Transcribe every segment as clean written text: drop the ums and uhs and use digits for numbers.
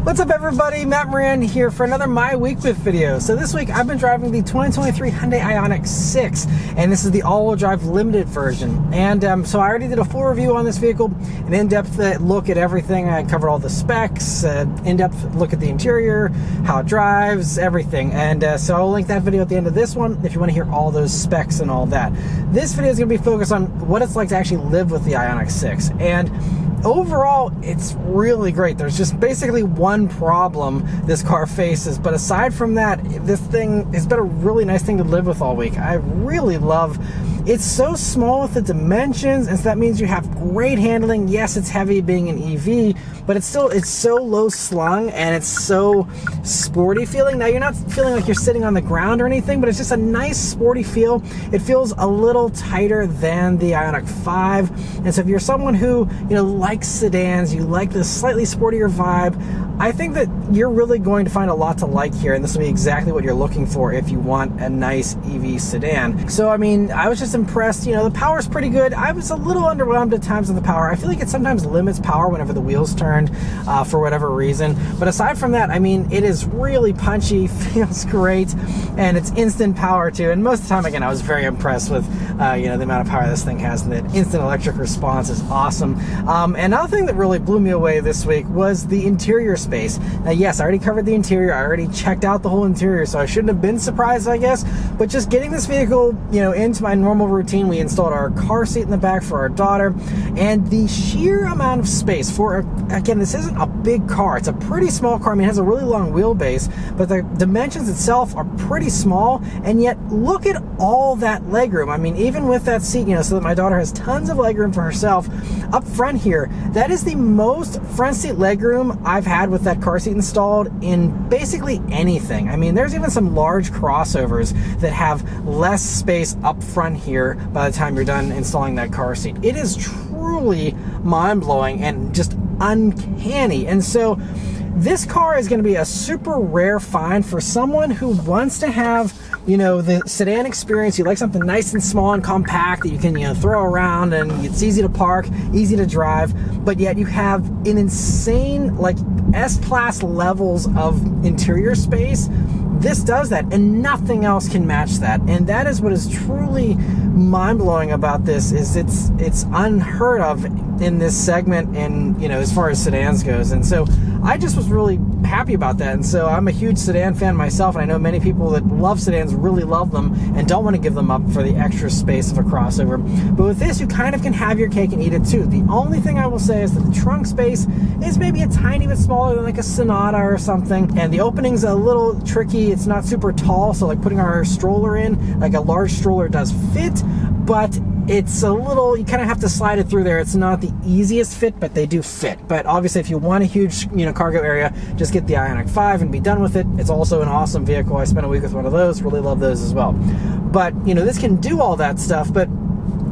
What's up everybody, Matt Maran here for another My Week With video. So this week I've been driving the 2023 Hyundai IONIQ 6, and this is the all-wheel drive limited version. And so I already did a full review on this vehicle, an in-depth look at everything. I covered all the specs, in-depth look at the interior, how it drives, everything. And so I'll link that video at the end of this one if you want to hear all those specs and all that. This video is going to be focused on what it's like to actually live with the IONIQ 6. And overall, it's really great. There's just basically one problem this car faces, but aside from that, this thing has been a really nice thing to live with all week. I really love it's so small with the dimensions, and so that means you have great handling. Yes, it's heavy being an EV, but it's so low slung and it's so sporty feeling. Now, you're not feeling like you're sitting on the ground or anything, but it's just a nice sporty feel. It feels a little tighter than the IONIQ 5, and so if you're someone who likes sedans, you like this slightly sportier vibe, I think that you're really going to find a lot to like here, and this will be exactly what you're looking for if you want a nice EV sedan. So I mean, I was just impressed. The power's pretty good. I was a little underwhelmed at times with the power. I feel like it sometimes limits power whenever the wheels turned for whatever reason, but aside from that, I mean, it is really punchy, feels great, and it's instant power too. And most of the time, again, I was very impressed with the amount of power this thing has, and that instant electric response is awesome. Another thing that really blew me away this week was the interior space. Now, yes, I already covered the interior. I already checked out the whole interior, so I shouldn't have been surprised, I guess. But just getting this vehicle, into my normal routine, we installed our car seat in the back for our daughter, and the sheer amount of space for, again, this isn't a big car. It's a pretty small car. I mean, it has a really long wheelbase, but the dimensions itself are pretty small, and yet look at all that legroom. I mean, even with that seat, so that my daughter has tons of legroom for herself up front here, that is the most front seat legroom I've had with that car seat installed in basically anything. I mean, there's even some large crossovers that have less space up front here by the time you're done installing that car seat. It is truly mind-blowing and just uncanny. And so this car is going to be a super rare find for someone who wants to have the sedan experience. You like something nice and small and compact that you can throw around, and it's easy to park, easy to drive, but yet you have an insane, like, S-Class levels of interior space. This does that, and nothing else can match that. And that is what is truly mind-blowing about this, is it's unheard of in this segment, and as far as sedans goes. And so I just was really happy about that. And so I'm a huge sedan fan myself, and I know many people that love sedans really love them and don't want to give them up for the extra space of a crossover. But with this, you kind of can have your cake and eat it too. The only thing I will say is that the trunk space is maybe a tiny bit smaller than like a Sonata or something, and the opening's a little tricky. It's not super tall, so like putting our stroller in, like a large stroller, does fit, but it's a little, you kind of have to slide it through there. It's not the easiest fit, but they do fit. But obviously, if you want a huge, cargo area, just get the IONIQ 5 and be done with it. It's also an awesome vehicle. I spent a week with one of those. Really love those as well. But, this can do all that stuff, but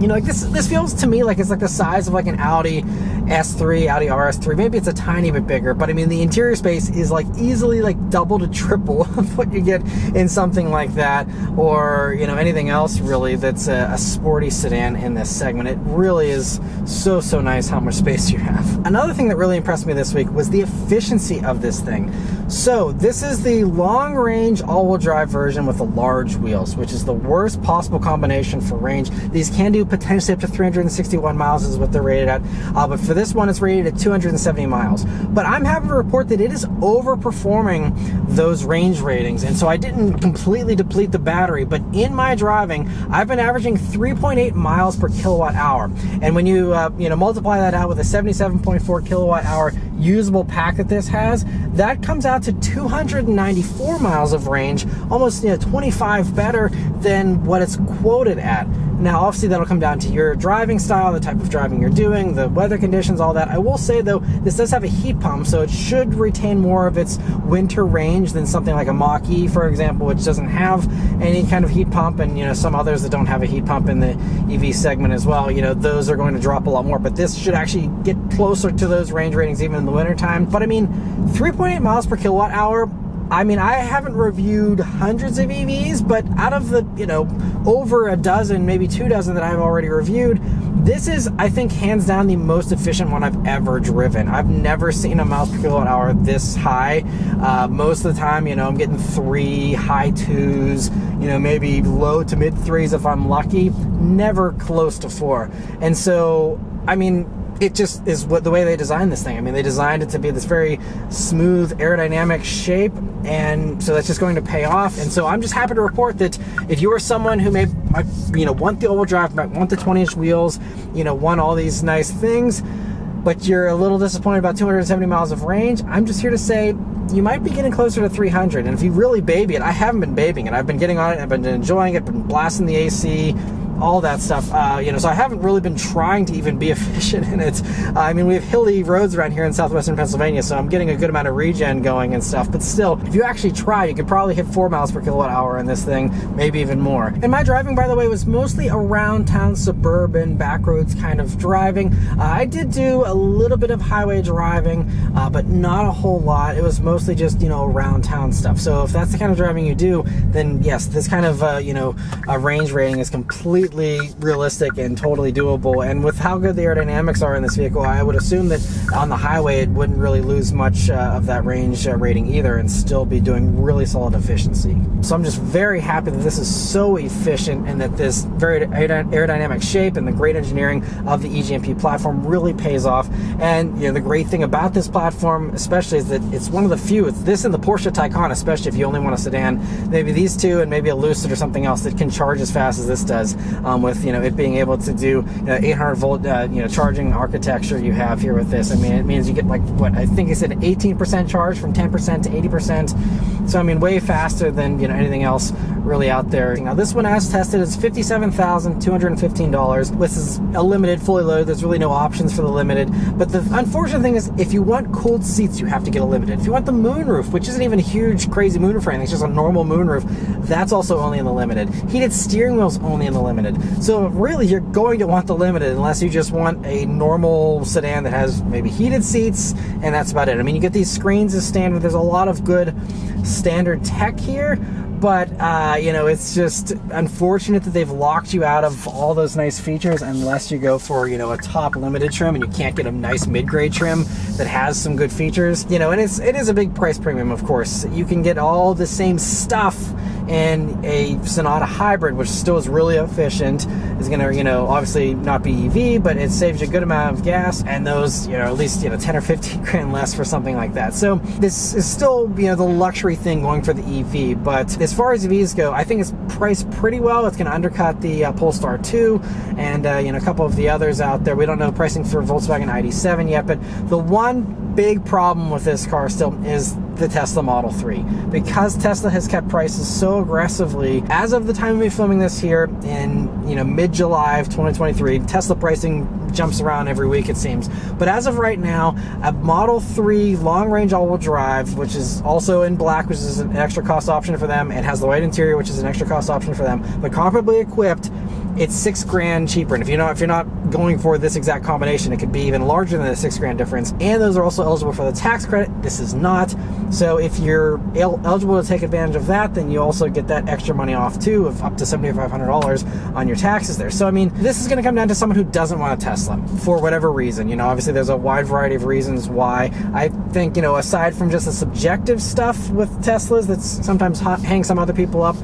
like this feels to me like it's like the size of like an Audi S3, Audi RS3. Maybe it's a tiny bit bigger, but I mean, the interior space is like easily like double to triple of what you get in something like that, or anything else really that's a sporty sedan in this segment. It really is so nice how much space you have. Another thing that really impressed me this week was the efficiency of this thing. So this is the long range all-wheel drive version with the large wheels, which is the worst possible combination for range. These can do potentially up to 361 miles is what they're rated at, but for this one it's rated at 270 miles. But I'm happy to report that it is overperforming those range ratings, and so I didn't completely deplete the battery, but in my driving I've been averaging 3.8 miles per kilowatt hour, and when you multiply that out with a 77.4 kilowatt hour usable pack that this has, that comes out to 294 miles of range, almost 25 better than what it's quoted at. Now, obviously, that'll come down to your driving style, the type of driving you're doing, the weather conditions, all that. I will say, though, this does have a heat pump, so it should retain more of its winter range than something like a Mach-E, for example, which doesn't have any kind of heat pump, and, some others that don't have a heat pump in the EV segment as well, those are going to drop a lot more. But this should actually get closer to those range ratings even in the wintertime. But, I mean, 3.8 miles per kilowatt hour, I mean, I haven't reviewed hundreds of EVs, but out of the, over a dozen, maybe 2 dozen that I've already reviewed, This is, I think, hands down the most efficient one I've ever driven. I've never seen a miles per kilowatt hour this high. Most of the time, you know, I'm getting 3, high 2s, you know, maybe low to mid 3s if I'm lucky, never close to 4. And so, I mean, it just is the way they designed this thing. I mean, they designed it to be this very smooth aerodynamic shape, and so that's just going to pay off. And so I'm just happy to report that if you are someone who might, you know, want the all-wheel drive, might want the 20-inch wheels, you know, want all these nice things, but you're a little disappointed about 270 miles of range, I'm just here to say you might be getting closer to 300. And if you really baby it, I haven't been babying it. I've been getting on it, I've been enjoying it, been blasting the AC, all that stuff, you know, so I haven't really been trying to even be efficient in it. I mean, we have hilly roads around here in southwestern Pennsylvania, so I'm getting a good amount of regen going and stuff, but still, if you actually try, you could probably hit 4 miles per kilowatt hour in this thing, maybe even more. And my driving, by the way, was mostly around town, suburban, back roads kind of driving. I did do a little bit of highway driving, but not a whole lot. It was mostly just, you know, around town stuff. So if that's the kind of driving you do, then yes, this kind of, you know, range rating is completely realistic and totally doable. And with how good the aerodynamics are in this vehicle, I would assume that on the highway it wouldn't really lose much of that range rating either, and still be doing really solid efficiency. So I'm just very happy that this is so efficient, and that this very aerodynamic shape and the great engineering of the eGMP platform really pays off. And you know, the great thing about this platform especially is that it's one of the few, it's this and the Porsche Taycan, especially if you only want a sedan, maybe these two and maybe a Lucid or something else, that can charge as fast as this does, with, you know, it being able to do 800 volt you know, charging architecture you have here with this. I mean, it means you get, like, what I think it said 18% charge from 10% to 80%. So I mean, way faster than, you know, anything else really out there. Now this one, as tested, is $57,215. This is a limited, fully loaded. There's really no options for the limited. But the unfortunate thing is, if you want cooled seats, you have to get a limited. If you want the moonroof, which isn't even a huge, crazy moonroof or anything, it's just a normal moonroof, that's also only in the limited. Heated steering wheel's only in the limited. So really, you're going to want the limited unless you just want a normal sedan that has maybe heated seats, and that's about it. I mean, you get these screens as standard. There's a lot of good standard tech here, but you know, it's just unfortunate that they've locked you out of all those nice features unless you go for, you know, a top limited trim, and you can't get a nice mid-grade trim that has some good features, you know. And it is a big price premium, of course. You can get all the same stuff in a Sonata hybrid, which still is really efficient, is going to, you know, obviously not be EV, but it saves you a good amount of gas, and those, you know, at least, you know, 10 or 15 grand less for something like that. So this is still, you know, the luxury thing going for the EV. But as far as EVs go, I think it's priced pretty well. It's going to undercut the Polestar 2 and you know, a couple of the others out there. We don't know pricing for Volkswagen ID7 yet, but the one big problem with this car still is the Tesla Model 3. Because Tesla has kept prices so aggressively, as of the time of me filming this here in, you know, mid-July of 2023, Tesla pricing jumps around every week, it seems. But as of right now, a Model 3 long-range all-wheel drive, which is also in black, which is an extra cost option for them, it has the white interior, which is an extra cost option for them, but comparably equipped, it's $6 grand cheaper. And if you're not going for this exact combination, it could be even larger than the $6 grand difference. And those are also eligible for the tax credit. This is not. So if you're eligible to take advantage of that, then you also get that extra money off too, of up to $7,500 on your taxes there. So I mean, this is going to come down to someone who doesn't want a Tesla for whatever reason. You know, obviously there's a wide variety of reasons why. I think, you know, aside from just the subjective stuff with Teslas that sometimes hang some other people up,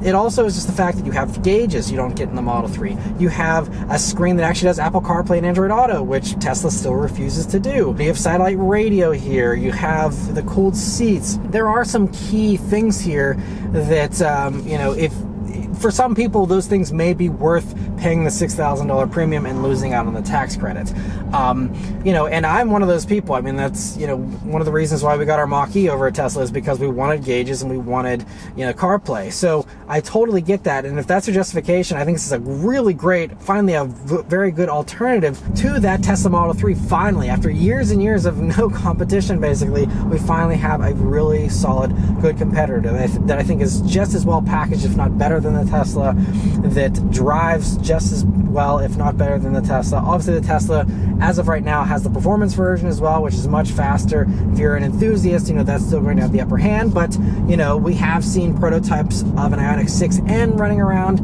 it also is just the fact that you have gauges you don't get in the Model 3. You have a screen that actually does Apple CarPlay and Android Auto, which Tesla still refuses to do. You have satellite radio here. You have the cooled seats. There are some key things here that, you know, if for some people, those things may be worth paying the $6,000 premium and losing out on the tax credit. You know, and I'm one of those people. I mean, that's, you know, one of the reasons why we got our Mach-E over at Tesla is because we wanted gauges and we wanted, you know, CarPlay. So I totally get that. And if that's your justification, I think this is a really great, finally a very good alternative to that Tesla Model 3. Finally, after years and years of no competition, basically, we finally have a really solid, good competitor that I think is just as well packaged, if not better than the Tesla, that drives just just as well, if not better than the Tesla. Obviously the Tesla, as of right now, has the performance version as well, which is much faster. If you're an enthusiast, you know, that's still going to have the upper hand, but you know, we have seen prototypes of an IONIQ 6N running around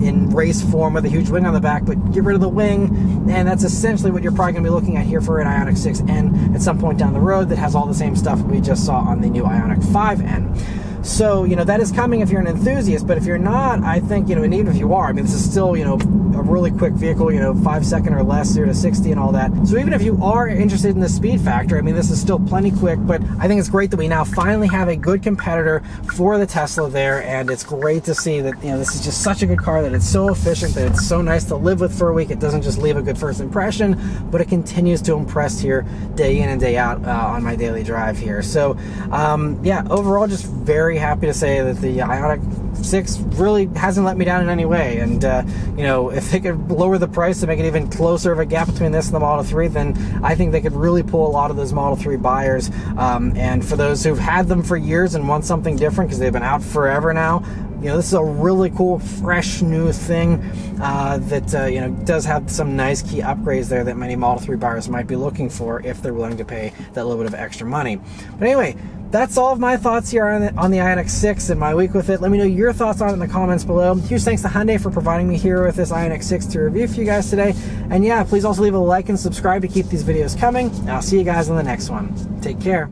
in race form with a huge wing on the back, but get rid of the wing, and that's essentially what you're probably going to be looking at here for an IONIQ 6N at some point down the road that has all the same stuff we just saw on the new IONIQ 5N. So, you know, that is coming if you're an enthusiast, but if you're not, I think, you know, and even if you are, I mean, this is still, you know, a really quick vehicle, you know, 5 second or less, 0 to 60 and all that. So even if you are interested in the speed factor, I mean, this is still plenty quick, but I think it's great that we now finally have a good competitor for the Tesla there, and it's great to see that, you know, this is just such a good car, that it's so efficient, that it's so nice to live with for a week. It doesn't just leave a good first impression, but it continues to impress here day in and day out on my daily drive here. So, yeah, overall, just very happy to say that the IONIQ 6 really hasn't let me down in any way, and you know, if they could lower the price to make it even closer of a gap between this and the Model 3, then I think they could really pull a lot of those Model 3 buyers, and for those who've had them for years and want something different because they've been out forever now, you know, this is a really cool, fresh, new thing that you know, does have some nice key upgrades there that many Model 3 buyers might be looking for if they're willing to pay that little bit of extra money. But anyway, that's all of my thoughts here on the IONIQ 6 and my week with it. Let me know your thoughts on it in the comments below. Huge thanks to Hyundai for providing me here with this IONIQ 6 to review for you guys today. And yeah, please also leave a like and subscribe to keep these videos coming. I'll see you guys in the next one. Take care.